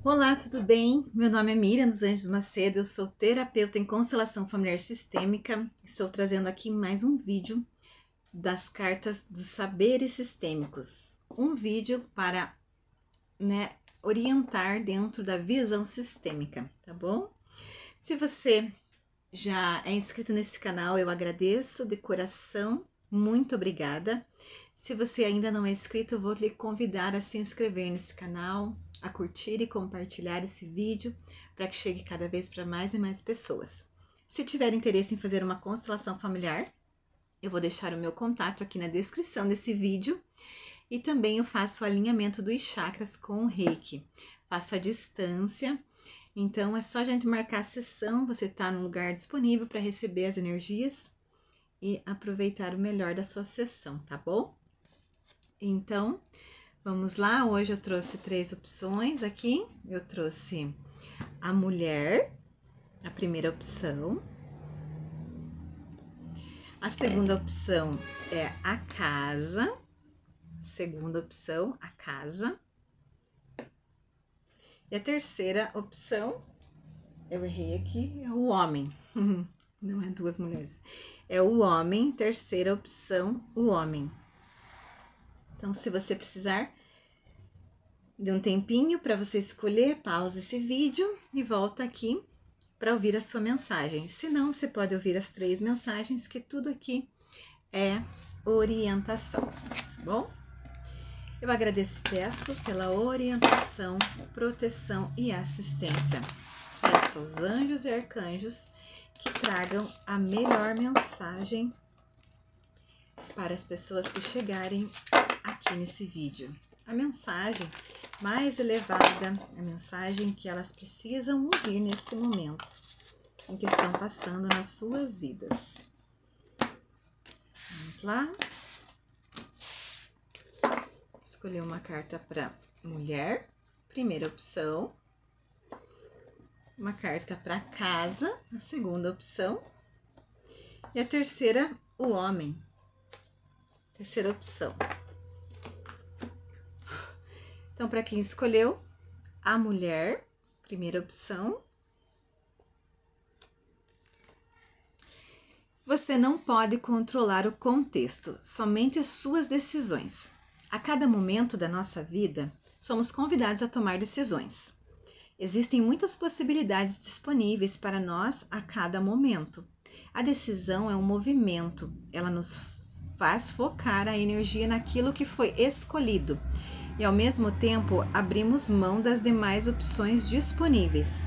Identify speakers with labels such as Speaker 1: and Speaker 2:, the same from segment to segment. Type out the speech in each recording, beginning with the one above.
Speaker 1: Olá, tudo bem? Meu nome é Miriam dos Anjos Macedo, eu sou terapeuta em constelação familiar sistêmica. Estou trazendo aqui mais um vídeo das cartas dos saberes sistêmicos. Um vídeo para, orientar dentro da visão sistêmica, tá bom? Se você já é inscrito nesse canal, eu agradeço de coração, muito obrigada. Se você ainda não é inscrito, eu vou lhe convidar a se inscrever nesse canal, a curtir e compartilhar esse vídeo para que chegue cada vez para mais e mais pessoas. Se tiver interesse em fazer uma constelação familiar, eu vou deixar o meu contato aqui na descrição desse vídeo e também eu faço o alinhamento dos chakras com o Reiki. Faço a distância, então é só a gente marcar a sessão, você está num lugar disponível para receber as energias e aproveitar o melhor da sua sessão, tá bom? Então, vamos lá, hoje eu trouxe 3 opções aqui. Eu trouxe a mulher, a primeira opção. A segunda opção é a casa. Segunda opção, a casa. E a terceira opção, eu errei aqui, é o homem. Não é 2 mulheres. É o homem, terceira opção, o homem. Então, se você precisar de um tempinho para você escolher, pausa esse vídeo e volta aqui para ouvir a sua mensagem. Se não, você pode ouvir as 3 mensagens, que tudo aqui é orientação, tá bom? Eu agradeço e peço pela orientação, proteção e assistência. Peço aos anjos e arcanjos que tragam a melhor mensagem para as pessoas que chegarem aqui nesse vídeo. A mensagem mais elevada, a mensagem que elas precisam ouvir nesse momento em que estão passando nas suas vidas. Vamos lá. Escolher uma carta para mulher, primeira opção. Uma carta para casa, a segunda opção. E a terceira, o homem, terceira opção. Então, para quem escolheu a mulher, primeira opção. Você não pode controlar o contexto, somente as suas decisões. A cada momento da nossa vida, somos convidados a tomar decisões. Existem muitas possibilidades disponíveis para nós a cada momento. A decisão é um movimento, ela nos faz focar a energia naquilo que foi escolhido e, ao mesmo tempo, abrimos mão das demais opções disponíveis.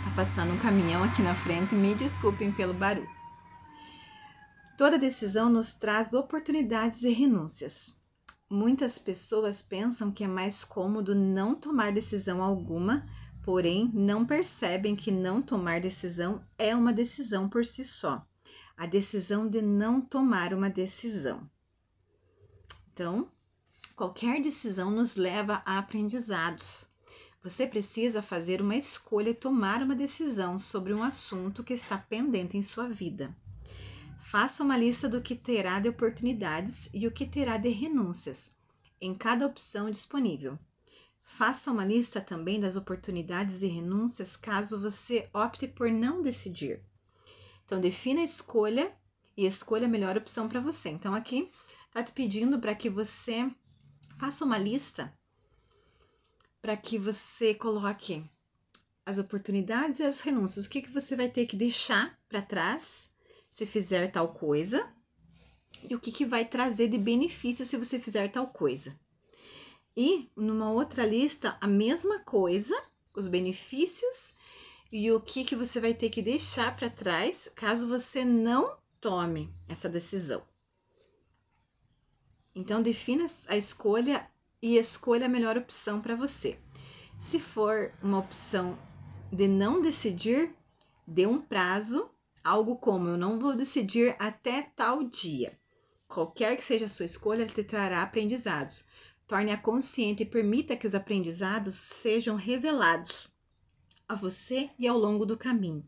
Speaker 1: Tá passando um caminhão aqui na frente, me desculpem pelo barulho. Toda decisão nos traz oportunidades e renúncias. Muitas pessoas pensam que é mais cômodo não tomar decisão alguma, porém não percebem que não tomar decisão é uma decisão por si só. A decisão de não tomar uma decisão. Então, qualquer decisão nos leva a aprendizados. Você precisa fazer uma escolha e tomar uma decisão sobre um assunto que está pendente em sua vida. Faça uma lista do que terá de oportunidades e o que terá de renúncias em cada opção disponível. Faça uma lista também das oportunidades e renúncias caso você opte por não decidir. Então, defina a escolha e escolha a melhor opção para você. Então, aqui está te pedindo para que você faça uma lista para que você coloque as oportunidades e as renúncias. O que você vai ter que deixar para trás se fizer tal coisa, e o que vai trazer de benefício se você fizer tal coisa. E numa outra lista, a mesma coisa, os benefícios e o que você vai ter que deixar para trás caso você não tome essa decisão. Então, defina a escolha e escolha a melhor opção para você. Se for uma opção de não decidir, dê um prazo. Algo como, eu não vou decidir até tal dia. Qualquer que seja a sua escolha, ele te trará aprendizados. Torne-a consciente e permita que os aprendizados sejam revelados a você e ao longo do caminho.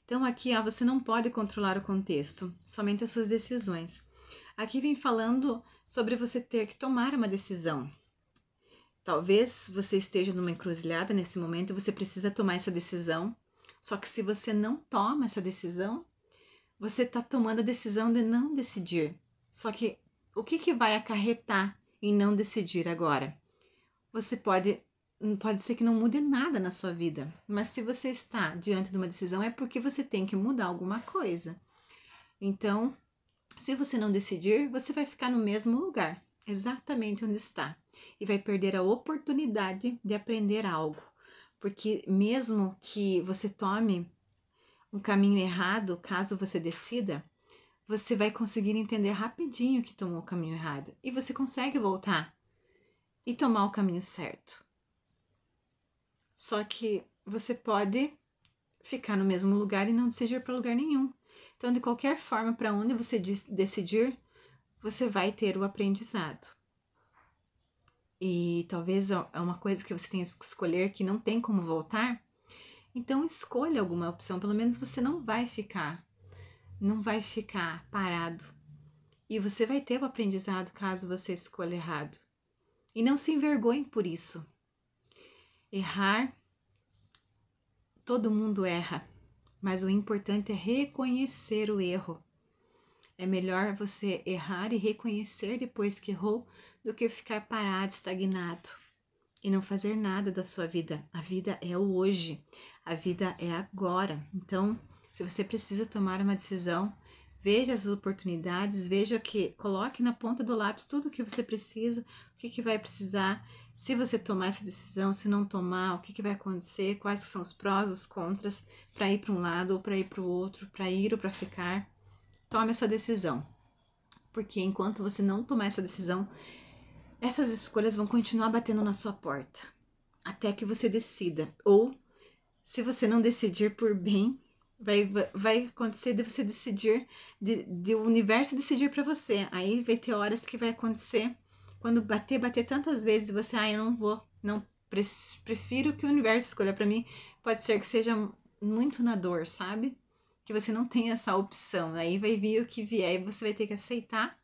Speaker 1: Então, aqui, você não pode controlar o contexto, somente as suas decisões. Aqui vem falando sobre você ter que tomar uma decisão. Talvez você esteja numa encruzilhada nesse momento e você precisa tomar essa decisão. Só que se você não toma essa decisão, você está tomando a decisão de não decidir. Só que o que vai acarretar em não decidir agora? Você pode ser que não mude nada na sua vida, mas se você está diante de uma decisão é porque você tem que mudar alguma coisa. Então, se você não decidir, você vai ficar no mesmo lugar, exatamente onde está, e vai perder a oportunidade de aprender algo. Porque mesmo que você tome um caminho errado, caso você decida, você vai conseguir entender rapidinho que tomou o caminho errado e você consegue voltar e tomar o caminho certo. Só que você pode ficar no mesmo lugar e não decidir para lugar nenhum. Então, de qualquer forma, para onde você decidir, você vai ter o aprendizado. E talvez é uma coisa que você tenha que escolher que não tem como voltar. Então, escolha alguma opção. Pelo menos você não vai ficar parado. E você vai ter o aprendizado caso você escolha errado. E não se envergonhe por isso. Errar, todo mundo erra, mas o importante é reconhecer o erro. É melhor você errar e reconhecer depois que errou do que ficar parado, estagnado e não fazer nada da sua vida. A vida é o hoje, a vida é agora. Então, se você precisa tomar uma decisão, veja as oportunidades, coloque na ponta do lápis tudo o que você precisa, o que vai precisar, se você tomar essa decisão, se não tomar, o que vai acontecer, quais são os prós, os contras, para ir para um lado ou para ir para o outro, para ir ou para ficar. Tome essa decisão, porque enquanto você não tomar essa decisão, essas escolhas vão continuar batendo na sua porta, até que você decida, ou se você não decidir por bem, vai acontecer de você decidir, de o universo decidir para você. Aí vai ter horas que vai acontecer, quando bater tantas vezes e você, eu não vou, não prefiro que o universo escolha para mim, pode ser que seja muito na dor, sabe? Que você não tem essa opção, aí vai vir o que vier e você vai ter que aceitar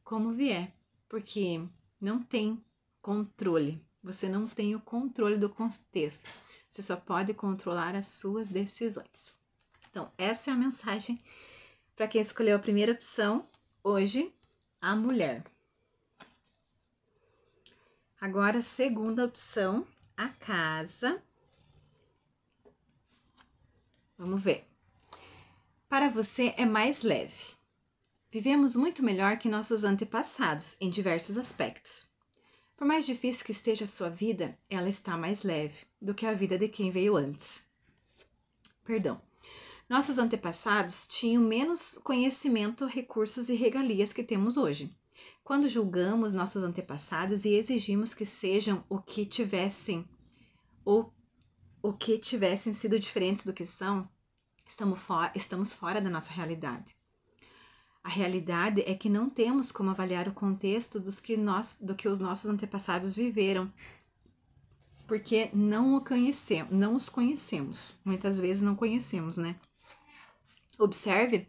Speaker 1: como vier, porque não tem controle, você não tem o controle do contexto, você só pode controlar as suas decisões. Então, essa é a mensagem para quem escolheu a primeira opção, hoje, a mulher. Agora, a segunda opção, a casa. Vamos ver. Para você é mais leve. Vivemos muito melhor que nossos antepassados em diversos aspectos. Por mais difícil que esteja a sua vida, ela está mais leve do que a vida de quem veio antes. Nossos antepassados tinham menos conhecimento, recursos e regalias que temos hoje. Quando julgamos nossos antepassados e exigimos que sejam o que tivessem sido diferentes do que são, estamos fora da nossa realidade. A realidade é que não temos como avaliar o contexto do que os nossos antepassados viveram, porque não os conhecemos. Muitas vezes não conhecemos, né? Observe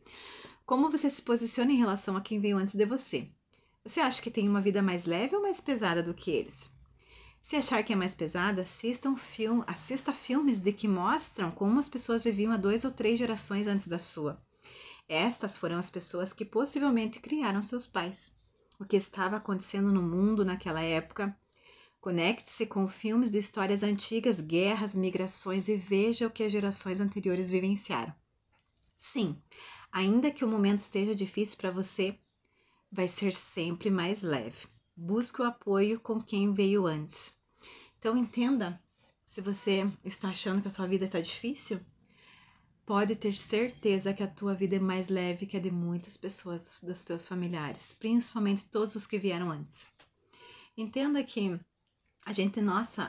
Speaker 1: como você se posiciona em relação a quem veio antes de você. Você acha que tem uma vida mais leve ou mais pesada do que eles? Se achar que é mais pesada, assista filmes de que mostram como as pessoas viviam há 2 ou 3 gerações antes da sua. Estas foram as pessoas que possivelmente criaram seus pais. O que estava acontecendo no mundo naquela época? Conecte-se com filmes de histórias antigas, guerras, migrações e veja o que as gerações anteriores vivenciaram. Sim, ainda que o momento esteja difícil para você, vai ser sempre mais leve. Busque o apoio com quem veio antes. Então entenda, se você está achando que a sua vida está difícil, pode ter certeza que a tua vida é mais leve que a de muitas pessoas, dos teus familiares, principalmente todos os que vieram antes. Entenda que a gente,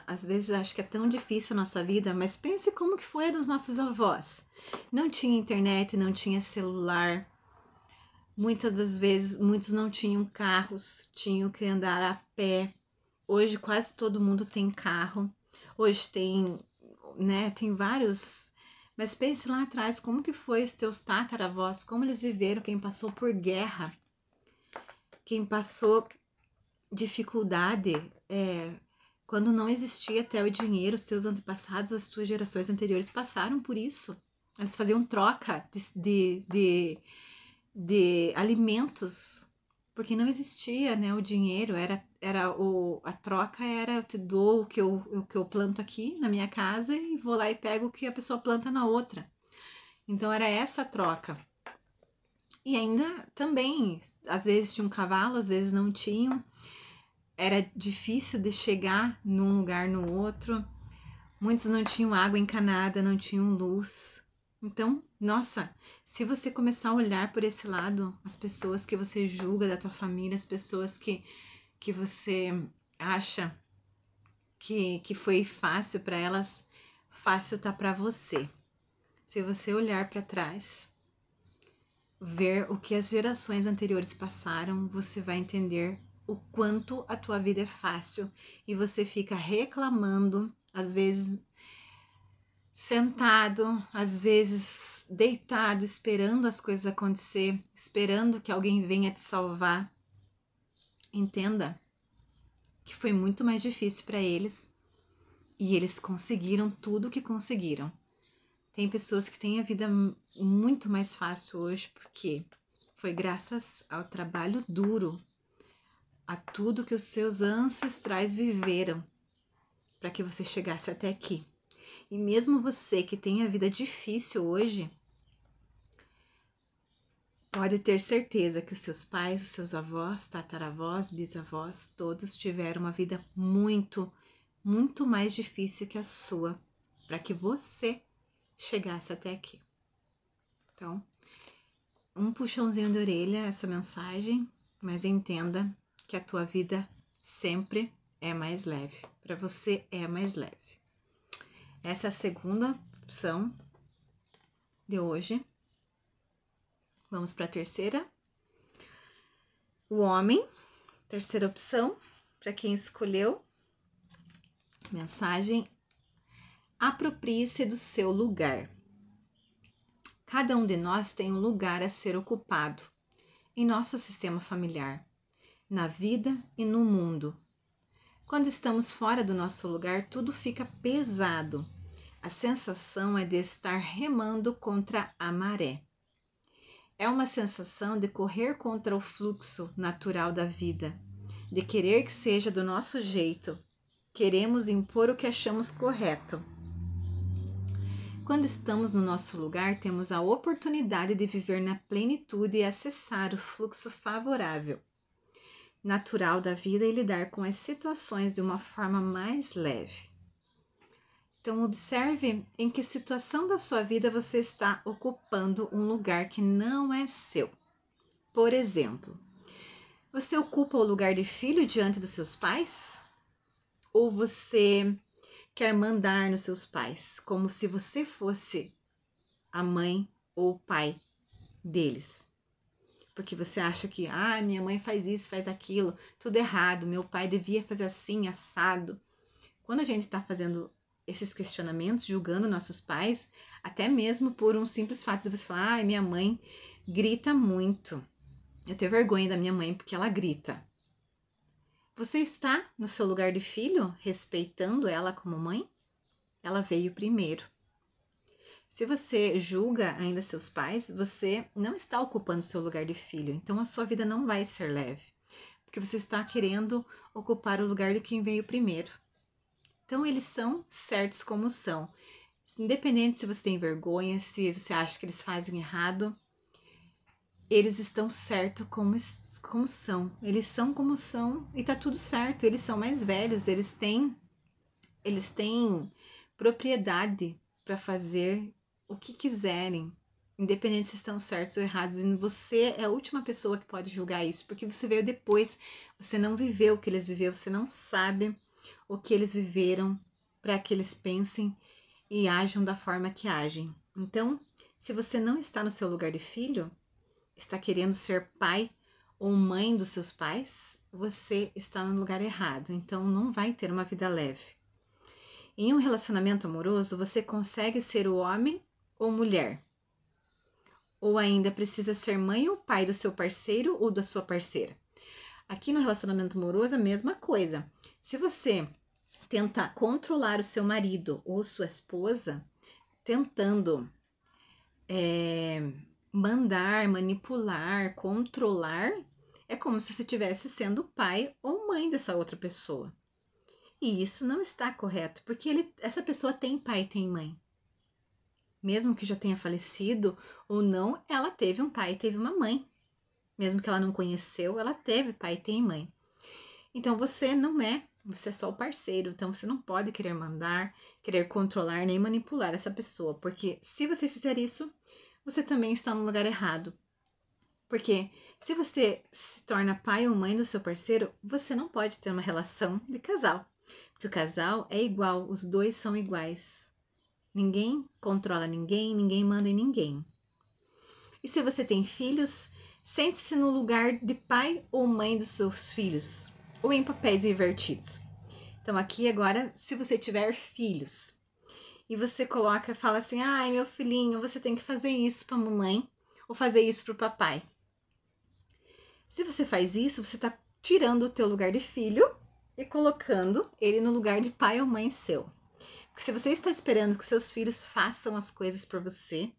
Speaker 1: às vezes acha que é tão difícil a nossa vida, mas pense como que foi a dos nossos avós. Não tinha internet, não tinha celular. Muitas das vezes, muitos não tinham carros, tinham que andar a pé. Hoje quase todo mundo tem carro. Hoje tem vários. Mas pense lá atrás, como que foi os teus tataravós, como eles viveram, quem passou por guerra, quem passou dificuldade, Quando não existia até o dinheiro, os teus antepassados, as tuas gerações anteriores passaram por isso. Eles faziam troca de alimentos, porque não existia, né, o dinheiro, a troca era eu te dou o que eu planto aqui na minha casa e vou lá e pego o que a pessoa planta na outra. Então era essa a troca. E ainda também, às vezes tinha um cavalo, às vezes não tinham. Era difícil de chegar num lugar no outro. Muitos não tinham água encanada, não tinham luz. Então, nossa, se você começar a olhar por esse lado, as pessoas que você julga da tua família, as pessoas que você acha que foi fácil para elas, fácil tá para você. Se você olhar para trás, ver o que as gerações anteriores passaram, você vai entender o quanto a tua vida é fácil e você fica reclamando, às vezes sentado, às vezes deitado, esperando as coisas acontecer, esperando que alguém venha te salvar. Entenda que foi muito mais difícil para eles e eles conseguiram tudo o que conseguiram. Tem pessoas que têm a vida muito mais fácil hoje porque foi graças ao trabalho duro, a tudo que os seus ancestrais viveram para que você chegasse até aqui. E mesmo você que tem a vida difícil hoje, pode ter certeza que os seus pais, os seus avós, tataravós, bisavós, todos tiveram uma vida muito, muito mais difícil que a sua, para que você chegasse até aqui. Então, um puxãozinho de orelha essa mensagem, mas entenda que a tua vida sempre é mais leve. Para você é mais leve. Essa é a segunda opção de hoje. Vamos para a terceira. O homem, terceira opção, para quem escolheu. Mensagem: aproprie-se do seu lugar. Cada um de nós tem um lugar a ser ocupado em nosso sistema familiar, na vida e no mundo. Quando estamos fora do nosso lugar, tudo fica pesado. A sensação é de estar remando contra a maré. É uma sensação de correr contra o fluxo natural da vida, de querer que seja do nosso jeito. Queremos impor o que achamos correto. Quando estamos no nosso lugar, temos a oportunidade de viver na plenitude e acessar o fluxo favorável, natural da vida e lidar com as situações de uma forma mais leve. Então, observe em que situação da sua vida você está ocupando um lugar que não é seu. Por exemplo, você ocupa o lugar de filho diante dos seus pais? Ou você quer mandar nos seus pais, como se você fosse a mãe ou o pai deles? Porque você acha que, minha mãe faz isso, faz aquilo, tudo errado, meu pai devia fazer assim, assado. Quando a gente está fazendo esses questionamentos, julgando nossos pais, até mesmo por um simples fato de você falar, minha mãe grita muito. Eu tenho vergonha da minha mãe porque ela grita. Você está no seu lugar de filho, respeitando ela como mãe? Ela veio primeiro. Se você julga ainda seus pais, você não está ocupando seu lugar de filho, então a sua vida não vai ser leve, porque você está querendo ocupar o lugar de quem veio primeiro. Então eles são certos como são. Independente se você tem vergonha, se você acha que eles fazem errado, eles estão certos como são. Eles são como são e tá tudo certo. Eles são mais velhos, eles têm propriedade para fazer o que quiserem, independente se estão certos ou errados. E você é a última pessoa que pode julgar isso, porque você veio depois, você não viveu o que eles viveram, você não sabe o que eles viveram para que eles pensem e ajam da forma que agem. Então, se você não está no seu lugar de filho, está querendo ser pai ou mãe dos seus pais, você está no lugar errado. Então, não vai ter uma vida leve. Em um relacionamento amoroso, você consegue ser o homem ou mulher? Ou ainda precisa ser mãe ou pai do seu parceiro ou da sua parceira? Aqui no relacionamento amoroso, a mesma coisa. Se você tentar controlar o seu marido ou sua esposa, tentando mandar, manipular, controlar, é como se você estivesse sendo pai ou mãe dessa outra pessoa. E isso não está correto, porque essa pessoa tem pai e tem mãe. Mesmo que já tenha falecido ou não, ela teve um pai e teve uma mãe. Mesmo que ela não conheceu, ela teve pai e tem mãe. Então você não é, você é só o parceiro. Então você não pode querer mandar, querer controlar nem manipular essa pessoa, porque se você fizer isso, você também está no lugar errado. Porque se você se torna pai ou mãe do seu parceiro, você não pode ter uma relação de casal. Porque o casal é igual, os dois são iguais. Ninguém controla ninguém, ninguém manda em ninguém. E se você tem filhos, sente-se no lugar de pai ou mãe dos seus filhos, ou em papéis invertidos. Então aqui agora, se você tiver filhos, e você fala assim, ai meu filhinho, você tem que fazer isso para a mamãe, ou fazer isso para o papai. Se você faz isso, você está tirando o teu lugar de filho e colocando ele no lugar de pai ou mãe seu. Porque se você está esperando que seus filhos façam as coisas por você,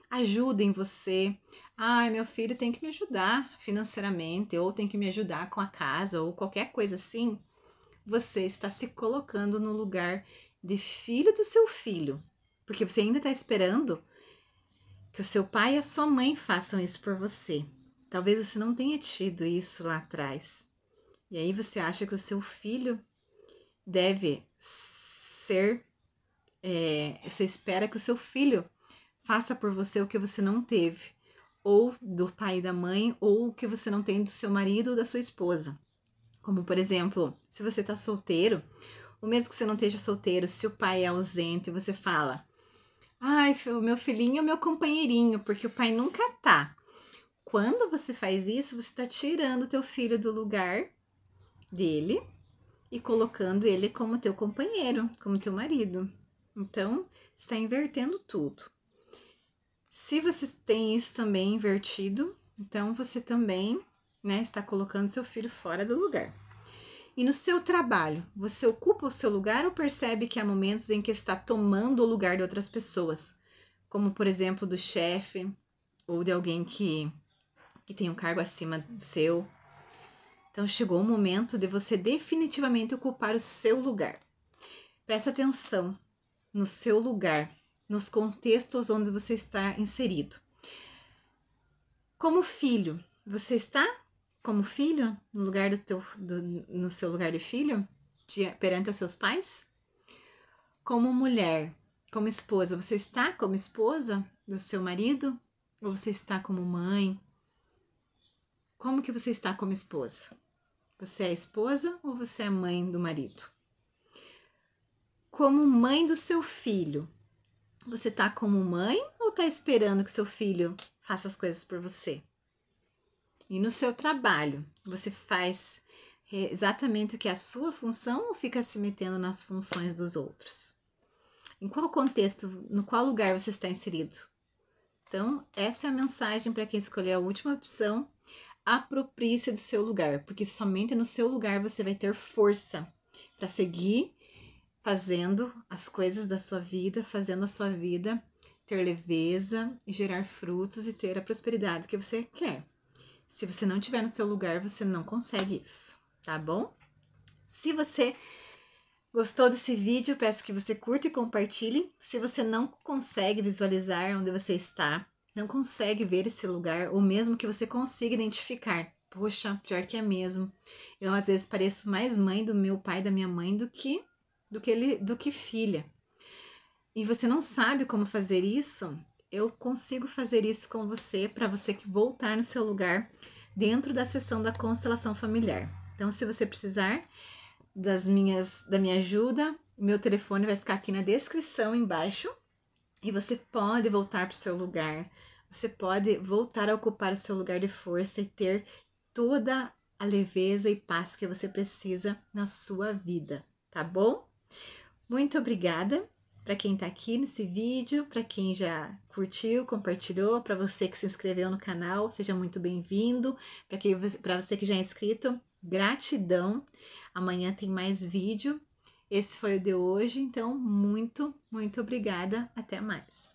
Speaker 1: ajudem você. Ai, meu filho tem que me ajudar financeiramente, ou tem que me ajudar com a casa, ou qualquer coisa assim. Você está se colocando no lugar de filho do seu filho. Porque você ainda está esperando que o seu pai e a sua mãe façam isso por você. Talvez você não tenha tido isso lá atrás. E aí você acha que o seu filho deve ser... você espera que o seu filho faça por você o que você não teve, ou do pai e da mãe, ou o que você não tem do seu marido ou da sua esposa. Como, por exemplo, se você está solteiro, ou mesmo que você não esteja solteiro, se o pai é ausente, você fala, ai, o meu filhinho é o meu companheirinho, porque o pai nunca tá. Quando você faz isso, você está tirando o teu filho do lugar dele e colocando ele como teu companheiro, como teu marido. Então, está invertendo tudo. Se você tem isso também invertido, então você também, está colocando seu filho fora do lugar. E no seu trabalho, você ocupa o seu lugar ou percebe que há momentos em que está tomando o lugar de outras pessoas? Como, por exemplo, do chefe ou de alguém que tem um cargo acima do seu. Então, chegou o momento de você definitivamente ocupar o seu lugar. Presta atenção no seu lugar, nos contextos onde você está inserido. Como filho, você está como filho no lugar no seu lugar de filho perante os seus pais? Como mulher, como esposa, você está como esposa do seu marido? Ou você está como mãe? Como que você está como esposa? Você é esposa ou você é mãe do marido? Como mãe do seu filho, você está como mãe ou está esperando que seu filho faça as coisas por você? E no seu trabalho, você faz exatamente o que é a sua função ou fica se metendo nas funções dos outros? Em qual contexto, no qual lugar você está inserido? Então, essa é a mensagem para quem escolheu a última opção. Aproprie-se do seu lugar, porque somente no seu lugar você vai ter força para seguir fazendo as coisas da sua vida, fazendo a sua vida ter leveza e gerar frutos e ter a prosperidade que você quer. Se você não estiver no seu lugar, você não consegue isso, tá bom? Se você gostou desse vídeo, peço que você curta e compartilhe. Se você não consegue visualizar onde você está, não consegue ver esse lugar, ou mesmo que você consiga identificar, poxa, pior que é mesmo. Eu às vezes pareço mais mãe do meu pai e da minha mãe do que filha. E você não sabe como fazer isso? Eu consigo fazer isso com você para você voltar no seu lugar dentro da sessão da constelação familiar. Então, se você precisar da minha ajuda, meu telefone vai ficar aqui na descrição embaixo e você pode voltar para o seu lugar. Você pode voltar a ocupar o seu lugar de força e ter toda a leveza e paz que você precisa na sua vida, tá bom? Muito obrigada para quem está aqui nesse vídeo, para quem já curtiu, compartilhou, para você que se inscreveu no canal, seja muito bem-vindo. Para você que já é inscrito, gratidão. Amanhã tem mais vídeo Esse foi o de hoje, então muito obrigada. Até mais.